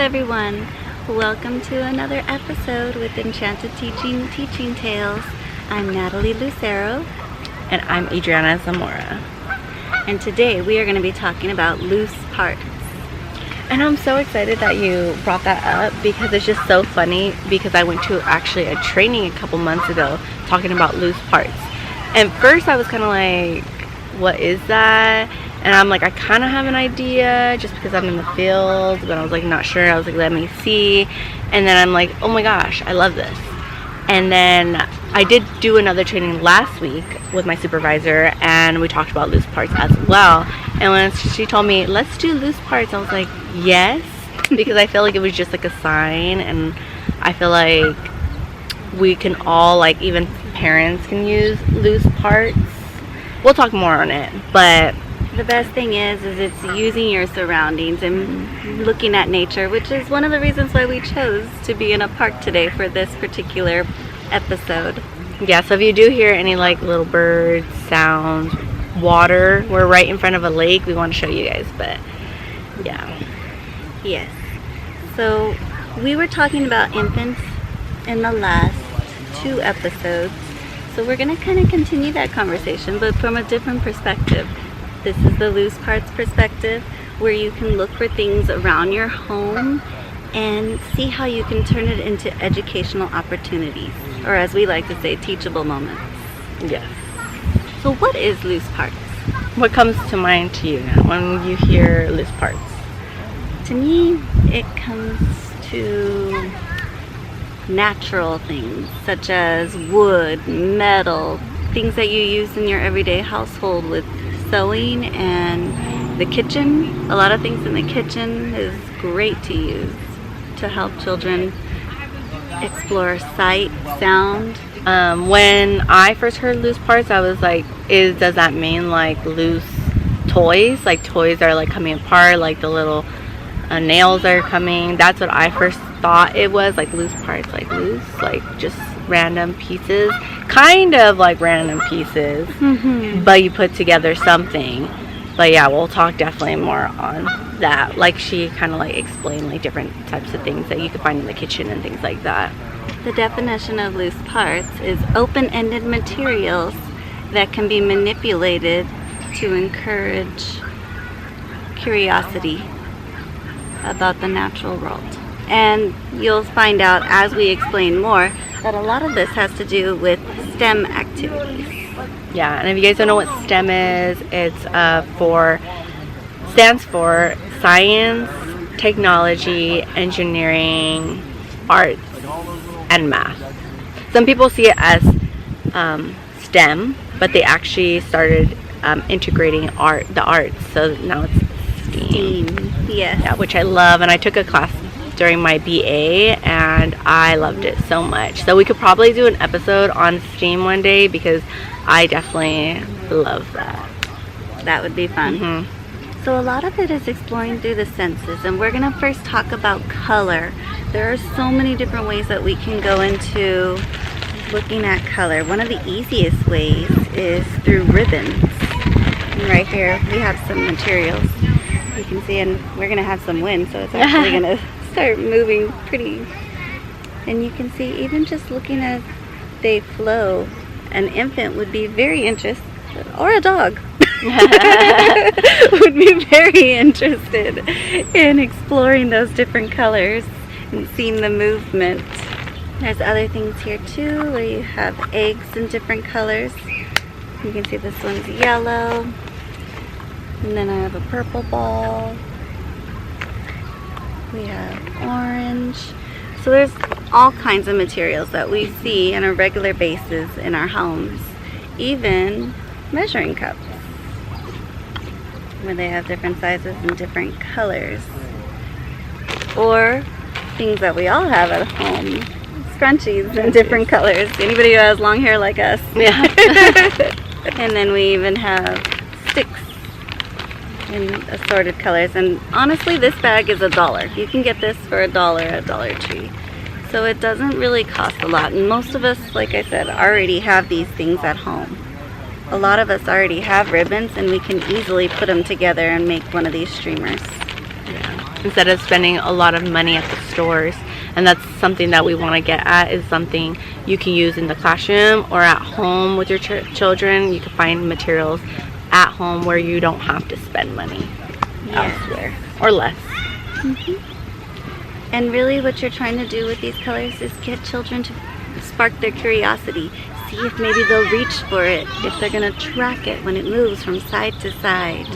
everyone, welcome to another episode with Enchanted Teaching Teaching Tales. I'm Natalie Lucero. And I'm Adriana Zamora. And today we are going to be talking about loose parts. And I'm so excited that you brought that up because it's just so funny, because I went to actually a training a couple months ago talking about loose parts. And first I was kind of like, what is that? And I'm like, I kind of have an idea just because I'm in the field, but I was like not sure. I was like, let me see. And then I'm like, oh my gosh, I love this. And then I did do another training last week with my supervisor, and we talked about loose parts as well. And when she told me, let's do loose parts, I was like, yes, because I feel like it was just like a sign, and I feel like we can all, like even parents can use loose parts. We'll talk more on it, but the best thing is it's using your surroundings and looking at nature, which is one of the reasons why we chose to be in a park today for this particular episode. Yeah, so if you do hear any like little birds, sounds, water, we're right in front of a lake. We want to show you guys, but yeah. Yes. So we were talking about infants in the last 2 episodes. So we're going to kind of continue that conversation, but from a different perspective. This is the loose parts perspective, where you can look for things around your home and see how you can turn it into educational opportunities, or as we like to say, teachable moments. Yes. So what is loose parts? What comes to mind to you now when you hear loose parts? To me, it comes to natural things such as wood, metal, things that you use in your everyday household with sewing, and the kitchen. A lot of things in the kitchen is great to use to help children explore sight, sound. When I first heard loose parts, I was like, does that mean like loose toys? Like toys are like coming apart, like the little nails are coming. That's what I first thought it was, like loose parts, like loose, like just random pieces, kind of like random pieces, but you put together something. But yeah, we'll talk definitely more on that. Like she kind of like explained like different types of things that you could find in the kitchen and things like that. The definition of loose parts is open-ended materials that can be manipulated to encourage curiosity about the natural world. And you'll find out as we explain more that a lot of this has to do with STEM activities. Yeah, and if you guys don't know what STEM is, it's stands for science, technology, engineering, arts, and math. Some people see it as STEM, but they actually started integrating the arts, so now it's STEAM. Yes. Yeah, which I love, and I took a class during my BA and I loved it so much. So we could probably do an episode on STEAM one day, because I definitely love that. That would be fun. So a lot of it is exploring through the senses, and we're going to first talk about color. There are so many different ways that we can go into looking at color. One of the easiest ways is through ribbons. And right here we have some materials. You can see, and we're going to have some wind, so it's actually going to start moving pretty. And you can see, even just looking as they flow, an infant would be very interested, or a dog would be very interested in exploring those different colors and seeing the movement. There's other things here too, where you have eggs in different colors. You can see this one's yellow, and then I have a purple ball. We have orange. So there's all kinds of materials that we see on a regular basis in our homes. Even measuring cups, where they have different sizes and different colors. Or things that we all have at home, scrunchies in different colors. Anybody who has long hair like us. Yeah. And then we even have sticks in assorted colors, and honestly this bag is $1. You can get this for $1 at Dollar Tree, so it doesn't really cost a lot. And most of us, like I said, already have these things at home. A lot of us already have ribbons, and we can easily put them together and make one of these streamers. Yeah. instead of spending a lot of money at the stores. And that's something that we want to get at, is something you can use in the classroom or at home with your children. You can find materials at home where you don't have to spend money elsewhere, or less. And really what you're trying to do with these colors is get children to spark their curiosity. See if maybe they'll reach for it, if they're going to track it when it moves from side to side.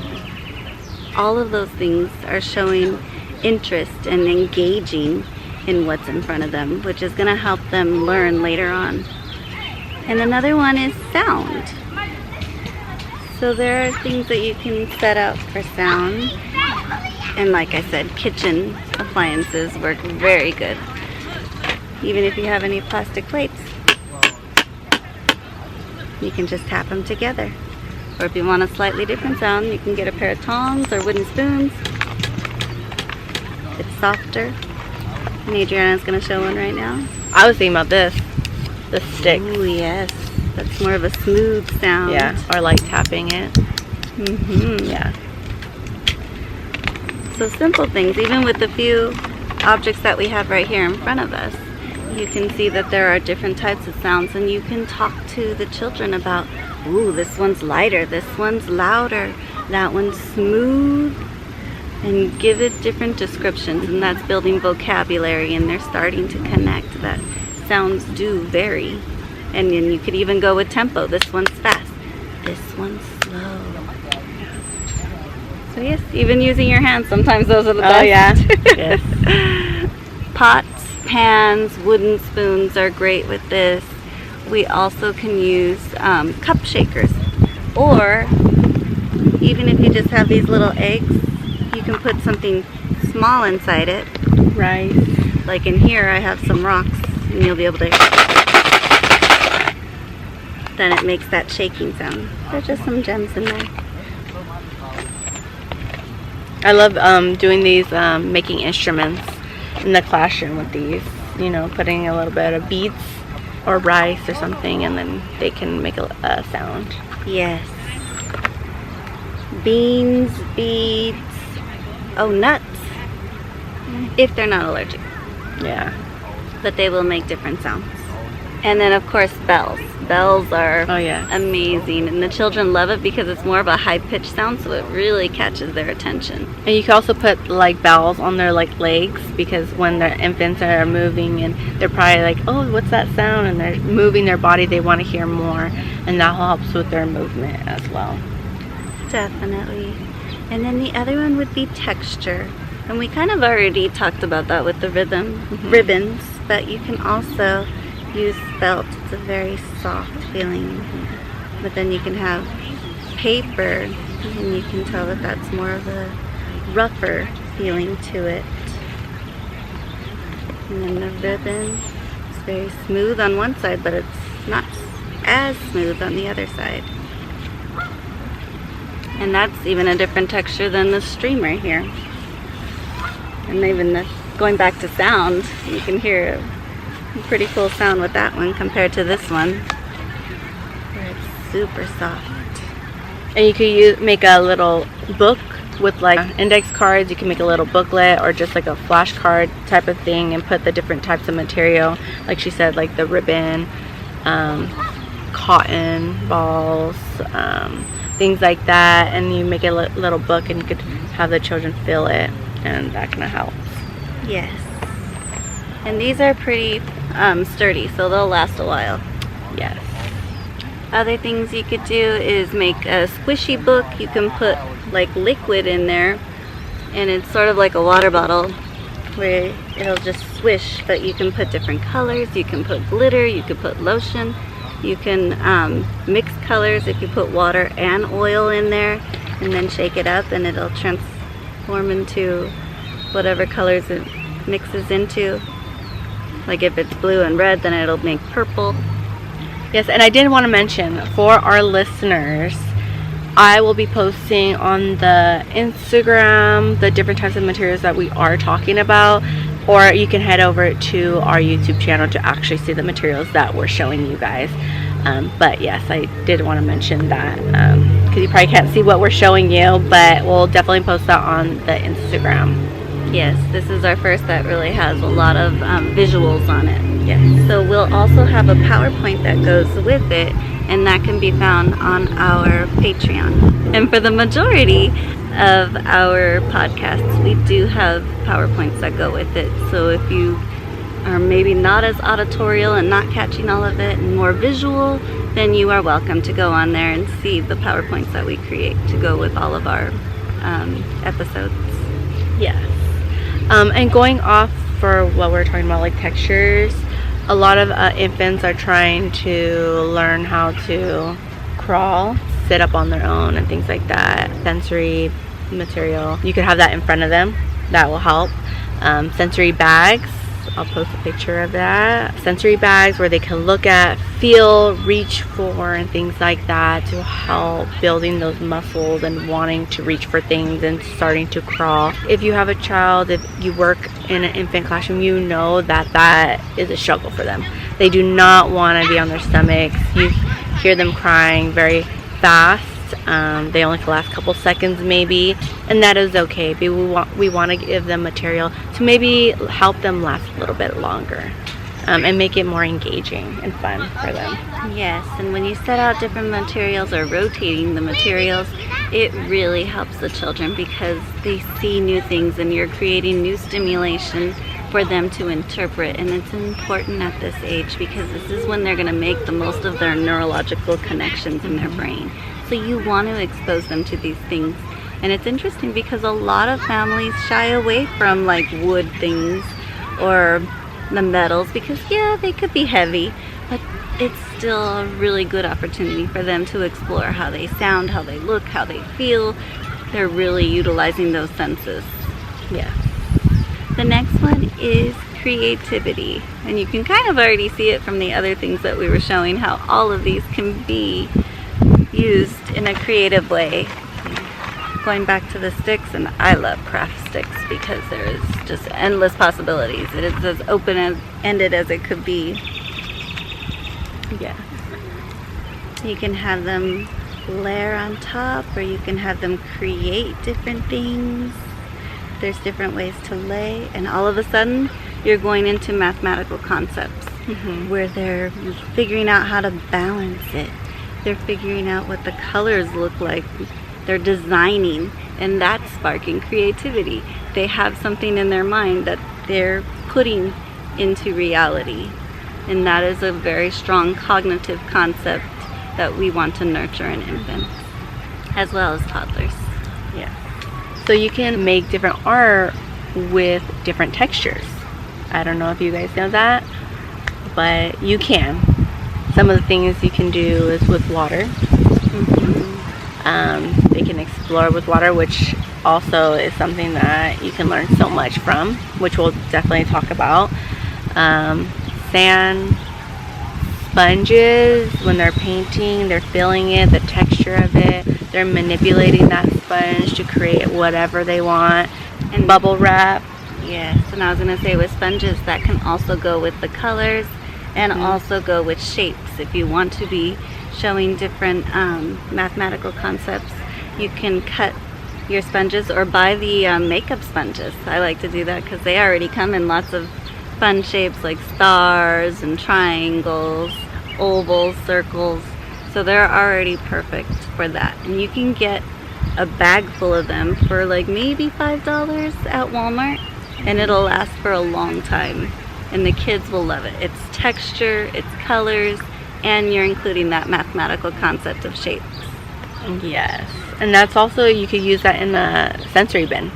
All of those things are showing interest and engaging in what's in front of them, which is going to help them learn later on. And another one is sound. So there are things that you can set up for sound. And like I said, kitchen appliances work very good. Even if you have any plastic plates, you can just tap them together. Or if you want a slightly different sound, you can get a pair of tongs or wooden spoons. It's softer. And Adriana's going to show one right now. I was thinking about this, the stick. Oh yes, that's more of a smooth sound. Yeah, or like tapping it. Yeah. So simple things, even with the few objects that we have right here in front of us, you can see that there are different types of sounds, and you can talk to the children about, ooh, this one's lighter, this one's louder, that one's smooth, and give it different descriptions. And that's building vocabulary, and they're starting to connect that sounds do vary. And then you could even go with tempo. This one's fast, this one's slow. So yes, even using your hands, sometimes those are the best. Oh yeah. Yes. Pots, pans, wooden spoons are great with this. We also can use cup shakers, or even if you just have these little eggs, you can put something small inside it. Right. Like in here I have some rocks, and you'll be able to, then it makes that shaking sound. There's just some gems in there. I love doing these, making instruments in the classroom with these, you know, putting a little bit of beads or rice or something, and then they can make a sound. Yes. Beans, beads, oh, nuts, if they're not allergic. Yeah. But they will make different sounds. And then of course bells. Bells are amazing, and the children love it because it's more of a high-pitched sound, so it really catches their attention. And you can also put like bells on their like legs, because when the infants are moving and they're probably like, oh, what's that sound, and they're moving their body, they want to hear more, and that helps with their movement as well. Definitely. And then the other one would be texture, and we kind of already talked about that with the ribbons, but you can also use felt. It's a very soft feeling, but then you can have paper, and you can tell that that's more of a rougher feeling to it. And then the ribbon is very smooth on one side, but it's not as smooth on the other side. And that's even a different texture than the stream right here. And even going back to sound, you can hear a pretty cool sound with that one compared to this one, where it's super soft. And you could make a little book with like index cards. You can make a little booklet or just like a flashcard type of thing, and put the different types of material, like she said, like the ribbon, cotton balls, things like that, and you make a little book, and you could have the children fill it, and that kind of helps. Yes. And these are pretty sturdy, so they'll last a while. Yes. Other things you could do is make a squishy book. You can put like liquid in there, and it's sort of like a water bottle where it'll just swish, but you can put different colors. You can put glitter, you can put lotion, you can mix colors if you put water and oil in there, and then shake it up, and it'll transform into whatever colors it mixes into. Like if it's blue and red, then it'll make purple. Yes, and I did want to mention, for our listeners, I will be posting on the Instagram the different types of materials that we are talking about, or you can head over to our YouTube channel to actually see the materials that we're showing you guys. But yes, I did want to mention that, because you probably can't see what we're showing you, but we'll definitely post that on the Instagram. Yes, this is our first that really has a lot of visuals on it. Yes. So we'll also have a PowerPoint that goes with it, and that can be found on our Patreon. And for the majority of our podcasts, we do have PowerPoints that go with it. So if you are maybe not as auditorial and not catching all of it and more visual, then you are welcome to go on there and see the PowerPoints that we create to go with all of our episodes. Yes. And going off for what we're talking about, like textures, a lot of infants are trying to learn how to crawl, sit up on their own and things like that. Sensory material, you could have that in front of them. That will help. Sensory bags, I'll post a picture of that. Sensory bags where they can look at, feel, reach for, and things like that to help building those muscles and wanting to reach for things and starting to crawl. If you have a child, if you work in an infant classroom, you know that that is a struggle for them. They do not want to be on their stomachs. You hear them crying very fast. They only can last a couple seconds maybe, and that is okay. But we want to give them material to maybe help them last a little bit longer, and make it more engaging and fun for them. Yes, and when you set out different materials or rotating the materials, it really helps the children because they see new things and you're creating new stimulation for them to interpret. And it's important at this age because this is when they're going to make the most of their neurological connections in their brain. So you want to expose them to these things. And it's interesting because a lot of families shy away from like wood things or the metals because yeah, they could be heavy, but it's still a really good opportunity for them to explore how they sound, how they look, how they feel. They're really utilizing those senses. Yeah. The next one is creativity, and you can kind of already see it from the other things that we were showing, how all of these can be used in a creative way. Going back to the sticks, and I love craft sticks because there is just endless possibilities. It is as open-ended as it could be. Yeah. You can have them layer on top, or you can have them create different things. There's different ways to lay, and all of a sudden you're going into mathematical concepts where they're figuring out how to balance it. They're figuring out what the colors look like. They're designing, and that's sparking creativity. They have something in their mind that they're putting into reality, and that is a very strong cognitive concept that we want to nurture in infants as well as toddlers. Yeah. So you can make different art with different textures. I don't know if you guys know that, but you can. Some of the things you can do is with water. They can explore with water, which also is something that you can learn so much from, which we'll definitely talk about. Sand, sponges, when they're painting, they're feeling it, the texture of it. They're manipulating that sponge to create whatever they want. And bubble wrap. Yes, and I was going to say with sponges, that can also go with the colors and also go with shapes. If you want to be showing different mathematical concepts, you can cut your sponges or buy the makeup sponges. I like to do that because they already come in lots of fun shapes like stars and triangles, ovals, circles. So they're already perfect for that. And you can get a bag full of them for like maybe $5 at Walmart, and it'll last for a long time. And the kids will love it. It's texture, it's colors, and you're including that mathematical concept of shapes. Yes. And that's also, you could use that in the sensory bin.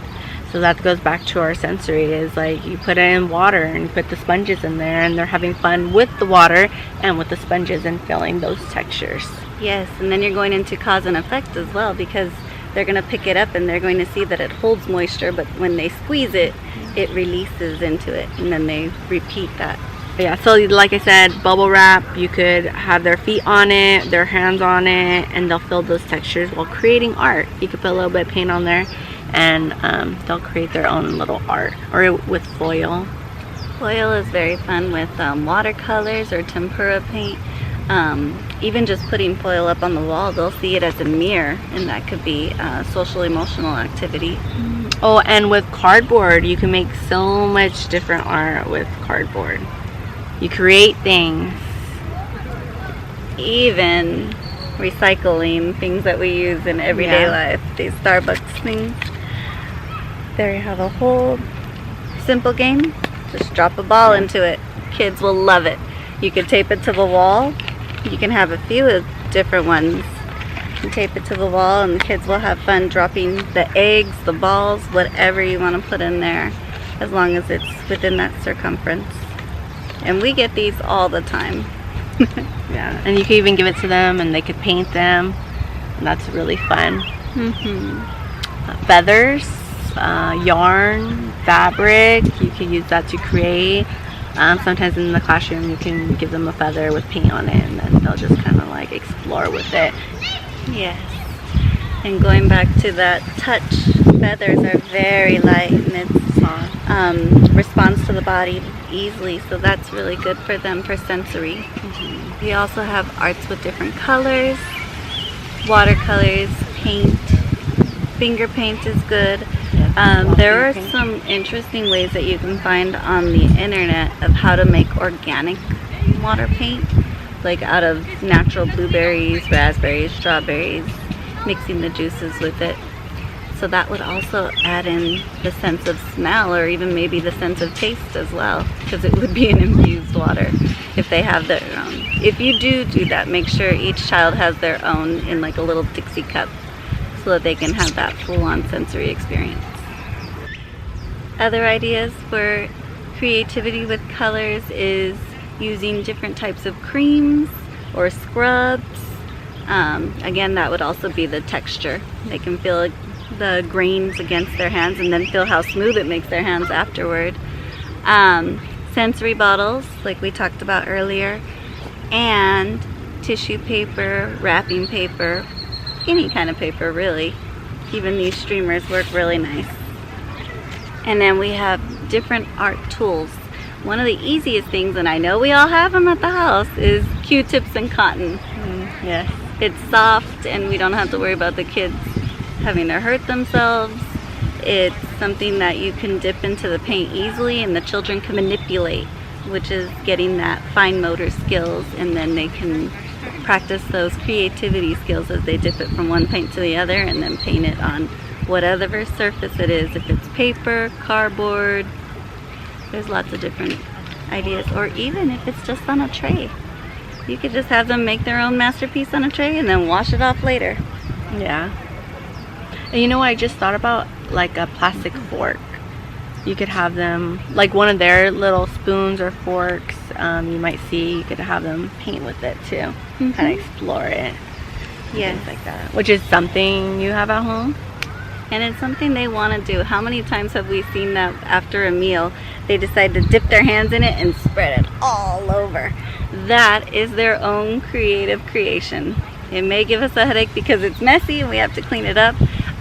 So that goes back to our sensory, is like you put it in water and you put the sponges in there, and they're having fun with the water and with the sponges and feeling those textures. Yes, and then you're going into cause and effect as well, because they're going to pick it up and they're going to see that it holds moisture, but when they squeeze it, it releases into it, and then they repeat that. Yeah, so like I said, bubble wrap, you could have their feet on it, their hands on it, and they'll feel those textures while creating art. You could put a little bit of paint on there, and they'll create their own little art, or with foil. Foil is very fun with watercolors or tempera paint. Even just putting foil up on the wall, they'll see it as a mirror, and that could be a social emotional activity. Oh, and with cardboard, you can make so much different art with cardboard. You create things. Even recycling things that we use in everyday life, these Starbucks things. There you have a whole simple game. Just drop a ball into it. Kids will love it. You can tape it to the wall. You can have a few different ones. You can tape it to the wall and the kids will have fun dropping the eggs, the balls, whatever you want to put in there, as long as it's within that circumference. And we get these all the time. Yeah, and you can even give it to them and they could paint them, and that's really fun. Feathers, yarn, fabric, you can use that to create. Sometimes in the classroom you can give them a feather with paint on it, and then they'll just kind of like explore with it. Yes. And going back to that touch, feathers are very light and it responds to the body easily, so that's really good for them for sensory. We also have arts with different colors, watercolors, paint, finger paint is good. There are some interesting ways that you can find on the internet of how to make organic water paint, like out of natural blueberries, raspberries, strawberries, mixing the juices with it. So that would also add in the sense of smell, or even maybe the sense of taste as well, because it would be an infused water if they have their own. If you do that, make sure each child has their own in like a little Dixie cup so that they can have that full-on sensory experience. Other ideas for creativity with colors is using different types of creams or scrubs. Again, that would also be the texture. They can feel the grains against their hands and then feel how smooth it makes their hands afterward. Sensory bottles, like we talked about earlier, and tissue paper, wrapping paper, any kind of paper really. Even these streamers work really nice. And then we have different art tools. One of the easiest things, and I know we all have them at the house, is Q-tips and cotton. Yes. It's soft and we don't have to worry about the kids having to hurt themselves. It's something that you can dip into the paint easily and the children can manipulate, which is getting that fine motor skills, and then they can practice those creativity skills as they dip it from one paint to the other and then paint it on whatever surface it is. If it's paper, cardboard, there's lots of different ideas. Or even if it's just on a tray. You could just have them make their own masterpiece on a tray and then wash it off later. Yeah. And you know what I just thought about? Like a plastic fork. You could have them, like one of their little spoons or forks, you might see, you could have them paint with it too. Kind of explore it. Yes. Things like that. Which is something you have at home. And it's something they want to do. How many times have we seen that after a meal, they decide to dip their hands in it and spread it all over? That is their own creative creation. It may give us a headache because it's messy and we have to clean it up,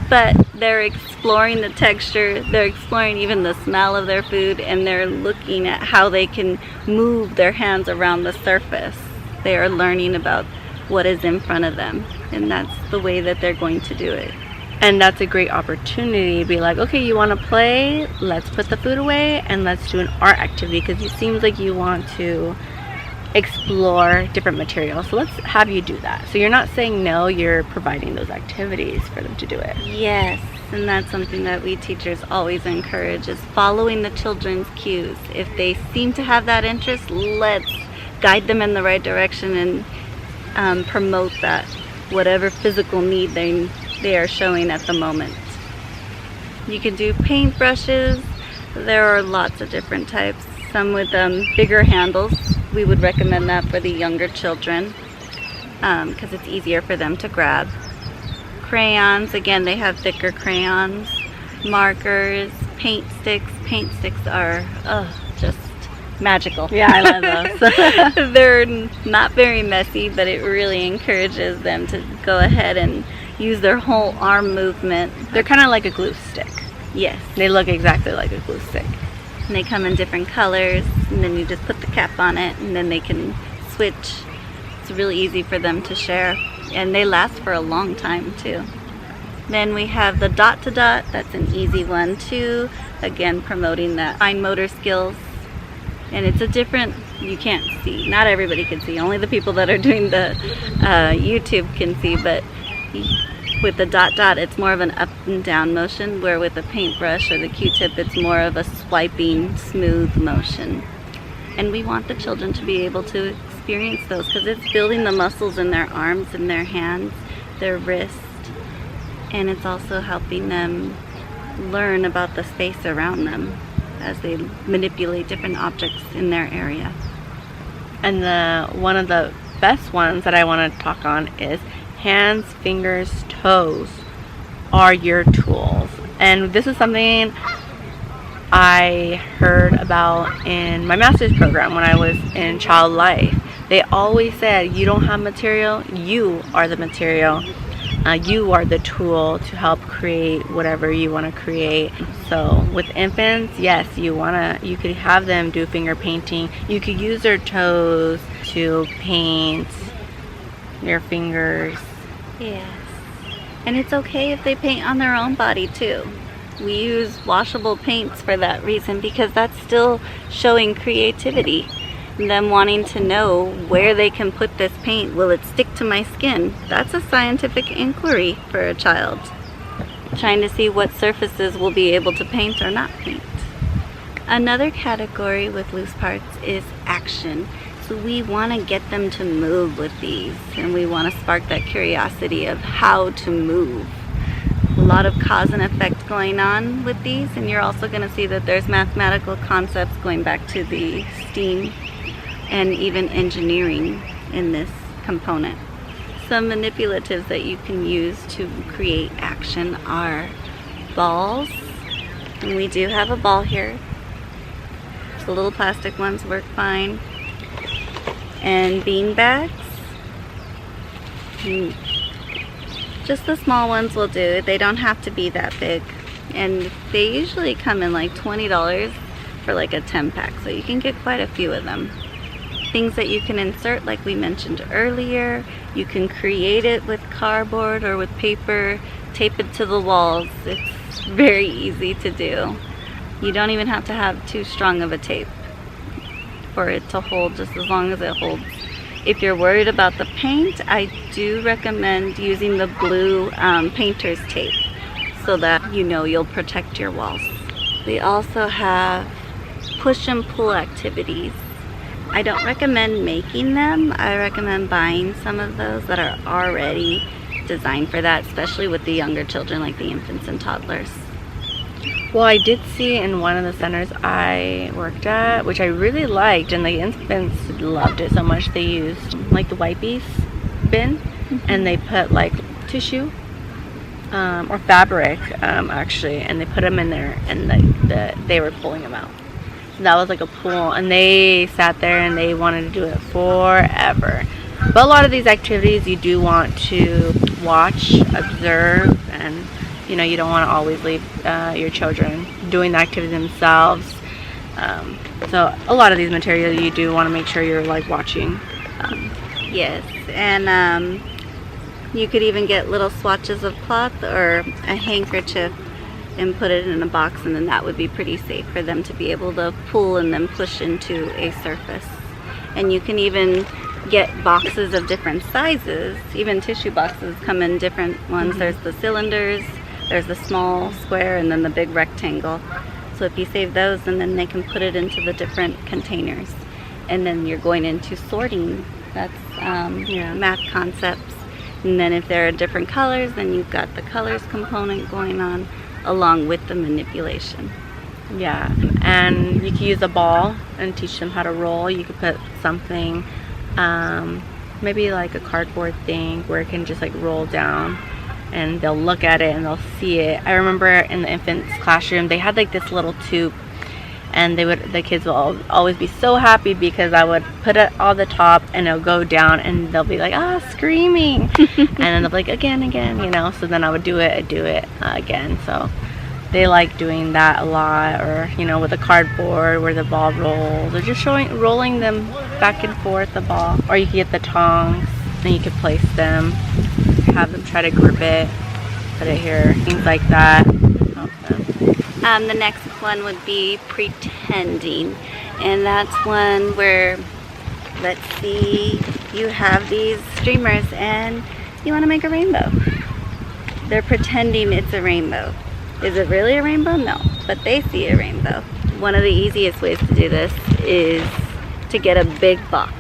but they're exploring the texture, they're exploring even the smell of their food, and they're looking at how they can move their hands around the surface. They are learning about what is in front of them, and that's the way that they're going to do it. And that's a great opportunity to be like, okay, you want to play? Let's put the food away and let's do an art activity, because it seems like you want to explore different materials. So let's have you do that. So you're not saying no, you're providing those activities for them to do it. Yes, and that's something that we teachers always encourage, is following the children's cues. If they seem to have that interest, let's guide them in the right direction and promote that, whatever physical need they are showing at the moment. You can do paint brushes. There are lots of different types. Some with bigger handles. We would recommend that for the younger children because it's easier for them to grab. Crayons, again, they have thicker crayons. Markers, paint sticks. Paint sticks are just magical. Yeah, I love those. They're not very messy, but it really encourages them to go ahead and use their whole arm movement. They're kind of like a glue stick. Yes. They look exactly like a glue stick. And they come in different colors, and then you just put the cap on it, and then they can switch. It's really easy for them to share, and they last for a long time too. Then we have the dot to dot. That's an easy one too. Again, promoting that fine motor skills. And it's a different, you can't see. Not everybody can see. Only the people that are doing the YouTube can see. But with the dot dot, it's more of an up and down motion, where with the paintbrush or the Q-tip, it's more of a swiping, smooth motion. And we want the children to be able to experience those, because it's building the muscles in their arms and their hands, their wrists, and it's also helping them learn about the space around them as they manipulate different objects in their area. And one of the best ones that I want to talk on is hands, fingers, toes are your tools. And this is something I heard about in my master's program when I was in child life. They always said, you don't have material, you are the material. You are the tool to help create whatever you want to create. So with infants, yes, you could have them do finger painting. You could use their toes to paint your fingers. Yes. And it's okay if they paint on their own body too. We use washable paints for that reason, because that's still showing creativity. Them wanting to know where they can put this paint. Will it stick to my skin? That's a scientific inquiry for a child. Trying to see what surfaces will be able to paint or not paint. Another category with loose parts is action. So we want to get them to move with these, and we want to spark that curiosity of how to move. A lot of cause and effect going on with these, and you're also going to see that there's mathematical concepts going back to the STEAM and even engineering in this component. Some manipulatives that you can use to create action are balls, and we do have a ball here. The little plastic ones work fine. And bean bags. Just the small ones will do. They don't have to be that big. And they usually come in like $20 for like a 10 pack, so you can get quite a few of them. Things that you can insert, like we mentioned earlier. You can create it with cardboard or with paper, tape it to the walls. It's very easy to do. You don't even have to have too strong of a tape for it to hold, just as long as it holds. If you're worried about the paint, I do recommend using the blue painter's tape, so that you know you'll protect your walls. We also have push and pull activities. I don't recommend making them. I recommend buying some of those that are already designed for that, especially with the younger children, like the infants and toddlers. Well, I did see in one of the centers I worked at, which I really liked, and the infants loved it so much, they used like the wipies bin, and they put like tissue or fabric actually, and they put them in there, and they were pulling them out. So that was like a pool, and they sat there and they wanted to do it forever. But a lot of these activities you do want to watch, observe, and you know, you don't want to always leave your children doing the activity themselves. So a lot of these materials you do want to make sure you're like watching. Yes, and you could even get little swatches of cloth or a handkerchief and put it in a box, and then that would be pretty safe for them to be able to pull and then push into a surface. And you can even get boxes of different sizes. Even tissue boxes come in different ones. Mm-hmm. There's the cylinders, there's the small square, and then the big rectangle. So if you save those, and then they can put it into the different containers. And then you're going into sorting. That's math concepts. And then if there are different colors, then you've got the colors component going on along with the manipulation. Yeah, and you can use a ball and teach them how to roll. You could put something, maybe like a cardboard thing where it can just like roll down, and they'll look at it and they'll see it. I remember in the infants classroom, they had like this little tube, and the kids will always be so happy because I would put it on the top and it'll go down, and they'll be like, screaming. And then they'll be like, again, you know. So then I would do it again. So they like doing that a lot. Or, you know, with the cardboard where the ball rolls, or just rolling them back and forth, the ball. Or you can get the tongs and you can place them, have them try to grip it. put it here, things like that. The next one would be pretending, and that's one where, let's see, you have these streamers and you want to make a rainbow. They're pretending it's a rainbow. Is it really a rainbow? No, but they see a rainbow. One of the easiest ways to do this is to get a big box,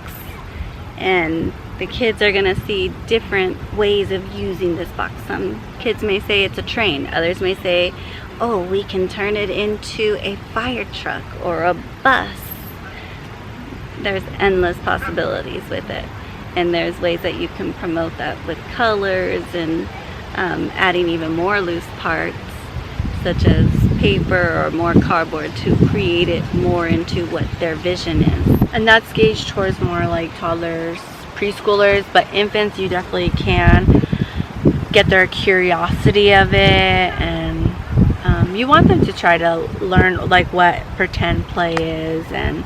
and the kids are going to see different ways of using this box. Some kids may say it's a train, others may say, oh, we can turn it into a fire truck or a bus. There's endless possibilities with it, and there's ways that you can promote that with colors and adding even more loose parts such as paper or more cardboard to create it more into what their vision is. And that's gauged towards more like toddlers, preschoolers, but infants you definitely can get their curiosity of it, and you want them to try to learn like what pretend play is, and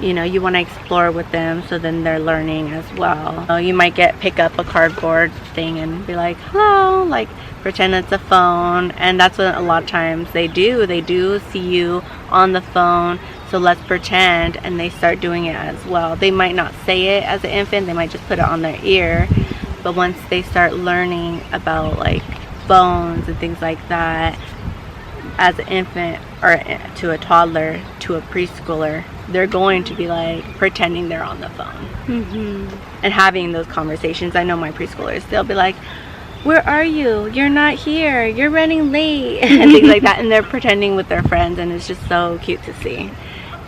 you know, you want to explore with them, so then they're learning as well. You might pick up a cardboard thing and be like, hello, like pretend it's a phone, and that's what a lot of times they do see you on the phone, so let's pretend, and they start doing it as well. They might not say it as an infant, they might just put it on their ear, but once they start learning about like phones and things like that as an infant, or to a toddler, to a preschooler, they're going to be like pretending they're on the phone and having those conversations. I know my preschoolers, they'll be like, where are you? You're not here. You're running late. And things like that. And they're pretending with their friends, and it's just so cute to see.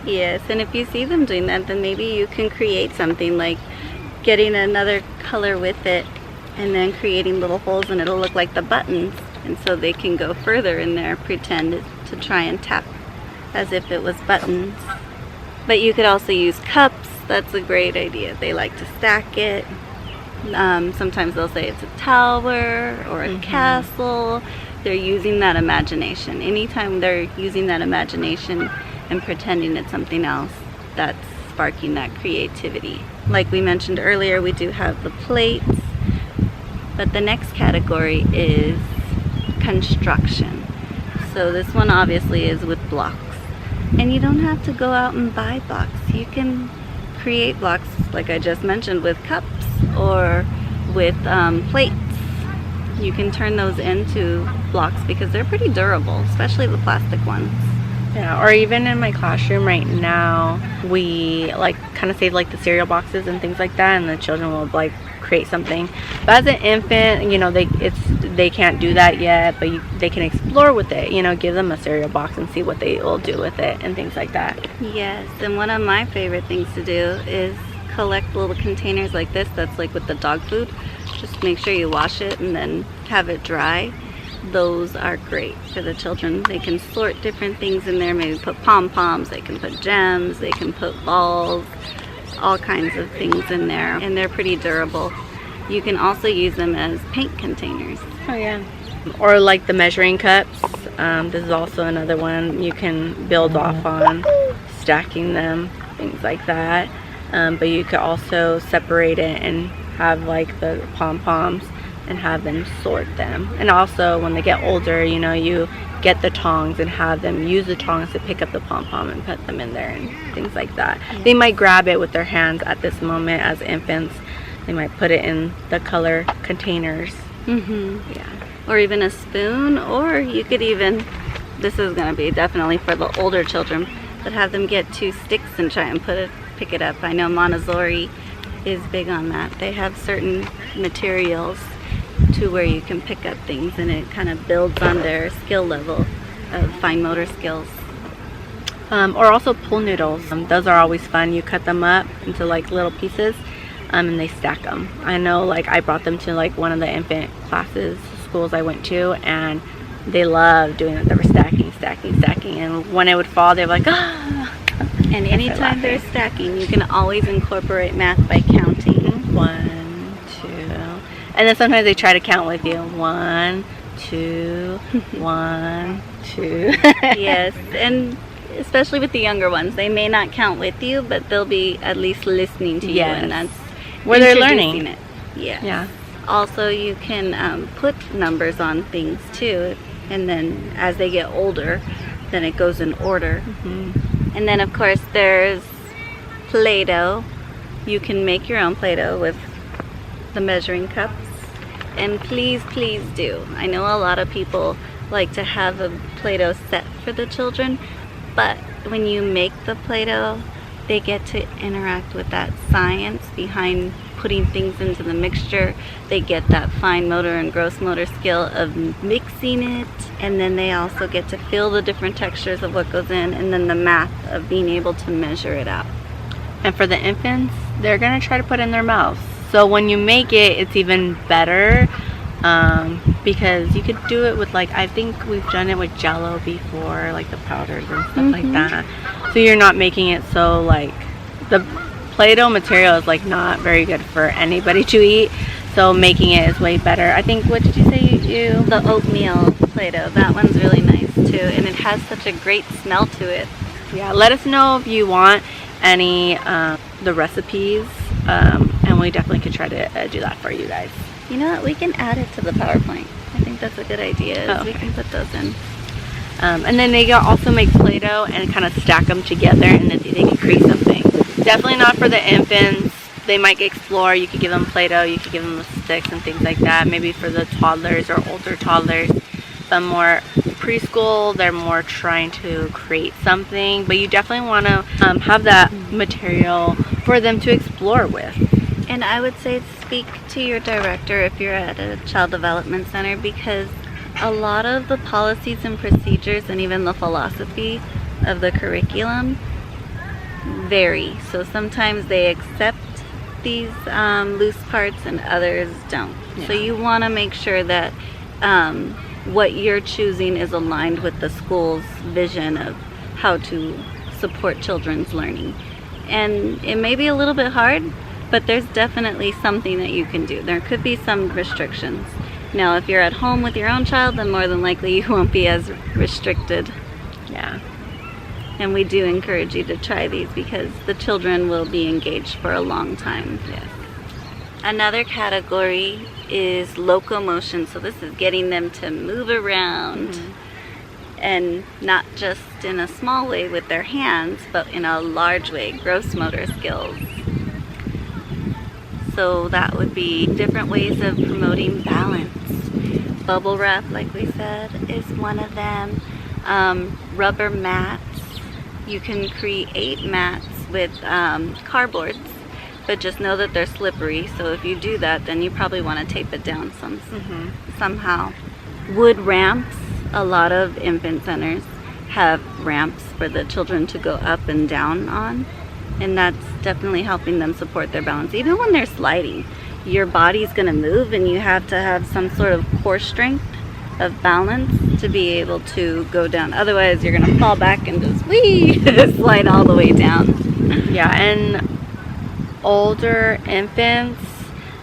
Yes, and if you see them doing that, then maybe you can create something like getting another color with it and then creating little holes, and it'll look like the buttons. And so they can go further in there, pretend to try and tap as if it was buttons. But you could also use cups. That's a great idea. They like to stack it. Sometimes they'll say it's a tower or a castle. They're using that imagination. Anytime they're using that imagination and pretending it's something else, that's sparking that creativity. Like we mentioned earlier, we do have the plates, but the next category is construction. So this one obviously is with blocks, and you don't have to go out and buy blocks. You can create blocks like I just mentioned with cups or with plates. You can turn those into blocks because they're pretty durable, especially the plastic ones. Yeah, or even in my classroom right now, we like kind of save like the cereal boxes and things like that, and the children will like create something. But as an infant, you know, they can't do that yet, but they can explore with it. You know, give them a cereal box and see what they will do with it and things like that. Yes, and one of my favorite things to do is collect little containers like this. That's like with the dog food. Just make sure you wash it and then have it dry. Those are great for the children. They can sort different things in there. Maybe put pom-poms, they can put gems, they can put balls, all kinds of things in there, and they're pretty durable. You can also use them as paint containers. Oh yeah. Or like the measuring cups. This is also another one you can build off on, stacking them, things like that. But you could also separate it and have like the pom-poms and have them sort them. And also when they get older, you know, you get the tongs and have them use the tongs to pick up the pom-pom and put them in there and things like that. Yeah. They might grab it with their hands at this moment as infants. They might put it in the color containers. Yeah. Or even a spoon, or you could even, this is going to be definitely for the older children, but have them get 2 sticks and try and pick it up. I know Montessori is big on that. They have certain materials to where you can pick up things, and it kind of builds on their skill level of fine motor skills. Or also pool noodles. Those are always fun. You cut them up into like little pieces, and they stack them. I know, like, I brought them to like one of the infant schools I went to, and they loved doing it. They were stacking, and when it would fall, they were like, ah! And anytime they're stacking, you can always incorporate math by counting. 1, 2, and then sometimes they try to count with you. 1, 2, 1, 2. Yes, and especially with the younger ones, they may not count with you, but they'll be at least listening to you, and that's where they're learning it. Yeah. Also, you can put numbers on things too, and then as they get older, then it goes in order. And then of course there's Play-Doh. You can make your own Play-Doh with the measuring cups. And please do. I know a lot of people like to have a Play-Doh set for the children, but when you make the Play-Doh, they get to interact with that science behind putting things into the mixture. They get that fine motor and gross motor skill of mixing it, and then they also get to feel the different textures of what goes in, and then the math of being able to measure it out. And for the infants, they're gonna try to put it in their mouths. So when you make it, it's even better, because you could do it with, like, I think we've done it with Jell-O before, like the powders and stuff like that. So you're not making it so, like, the Play-Doh material is like not very good for anybody to eat. So making it is way better. I think, what did you say you? The oatmeal Play-Doh, that one's really nice too, and it has such a great smell to it. Yeah, let us know if you want any the recipes, and we definitely could try to do that for you guys. You know what, we can add it to the PowerPoint. I think that's a good idea. We can put those in. And then they can also make Play-Doh and kind of stack them together, and then they can create something. Definitely not for the infants. They might explore. You could give them Play-Doh, you could give them the sticks and things like that. Maybe for the toddlers or older toddlers. Some more preschool, they're more trying to create something. But you definitely want to have that material for them to explore with. And I would say speak to your director if you're at a child development center, because a lot of the policies and procedures and even the philosophy of the curriculum vary. So sometimes they accept these loose parts and others don't. Yeah. So you want to make sure that what you're choosing is aligned with the school's vision of how to support children's learning. And it may be a little bit hard, but there's definitely something that you can do. There could be some restrictions. Now, if you're at home with your own child, then more than likely you won't be as restricted. Yeah. And we do encourage you to try these because the children will be engaged for a long time. Yes. Another category is locomotion. So this is getting them to move around, and not just in a small way with their hands, but in a large way, gross motor skills. So that would be different ways of promoting balance. Bubble wrap, like we said, is one of them. Rubber mats. You can create mats with cardboards, but just know that they're slippery. So if you do that, then you probably want to tape it down somehow. Wood ramps. A lot of infant centers have ramps for the children to go up and down on, and that's definitely helping them support their balance. Even when they're sliding, your body's going to move, and you have to have some sort of core strength of balance to be able to go down. Otherwise, you're going to fall back and just slide all the way down. Yeah, and older infants,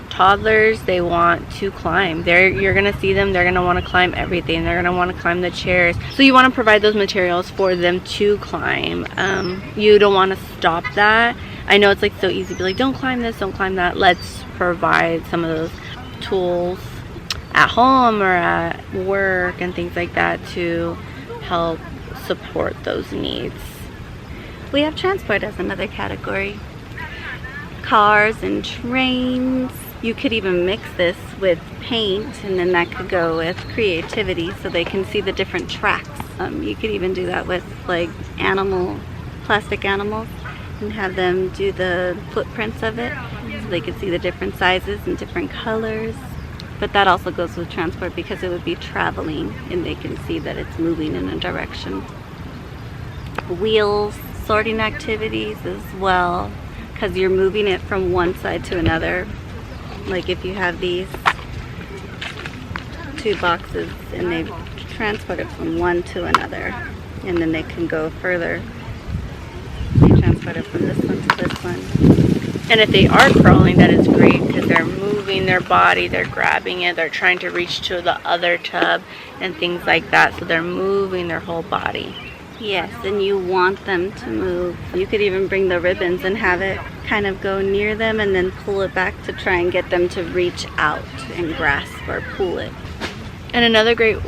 toddlers, they want to climb. You're going to see them, they're going to want to climb everything. They're going to want to climb the chairs. So you want to provide those materials for them to climb. You don't want to stop that. I know it's like so easy to be like, don't climb this, don't climb that. Let's provide some of those tools at home or at work and things like that to help support those needs. We have transport as another category. Cars and trains. You could even mix this with paint, and then that could go with creativity so they can see the different tracks. You could even do that with like plastic animals, and have them do the footprints of it so they could see the different sizes and different colors. But that also goes with transport because it would be traveling and they can see that it's moving in a direction. Wheels, sorting activities as well, because you're moving it from one side to another. Like if you have these two boxes and they transport it from one to another, and then they can go further. They transport it from this one to this one. And if they are crawling, that is great because they're moving their body, they're grabbing it, they're trying to reach to the other tub and things like that. So they're moving their whole body. Yes, and you want them to move. You could even bring the ribbons and have it kind of go near them and then pull it back to try and get them to reach out and grasp or pull it. And another great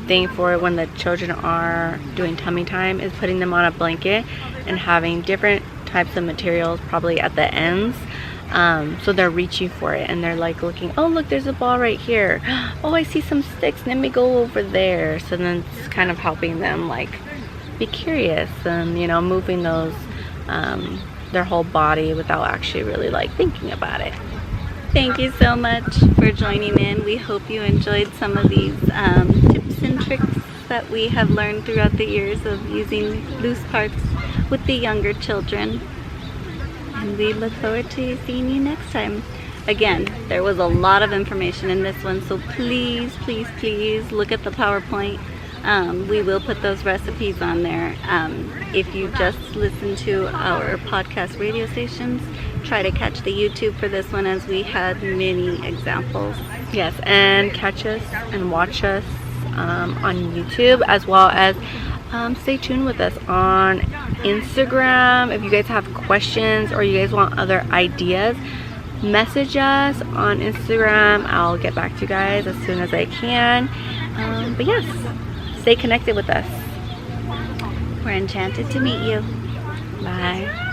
thing for when the children are doing tummy time is putting them on a blanket and having different types of materials probably at the ends. So they're reaching for it and they're like looking, oh look, there's a ball right here. Oh, I see some sticks, let me go over there. So then it's kind of helping them like be curious and, you know, moving those their whole body without actually really like thinking about it. Thank you so much for joining in. We hope you enjoyed some of these tips and tricks that we have learned throughout the years of using loose parts with the younger children. And we look forward to seeing you next time. Again, there was a lot of information in this one, so please, please, please look at the PowerPoint. We will put those recipes on there. If you just listen to our podcast radio stations, try to catch the YouTube for this one, as we had many examples. Yes, and catch us and watch us on YouTube, as well as stay tuned with us on Instagram. If you guys have questions or you guys want other ideas, message us on Instagram. I'll get back to you guys as soon as I can. But yes, stay connected with us. We're enchanted to meet you. Bye.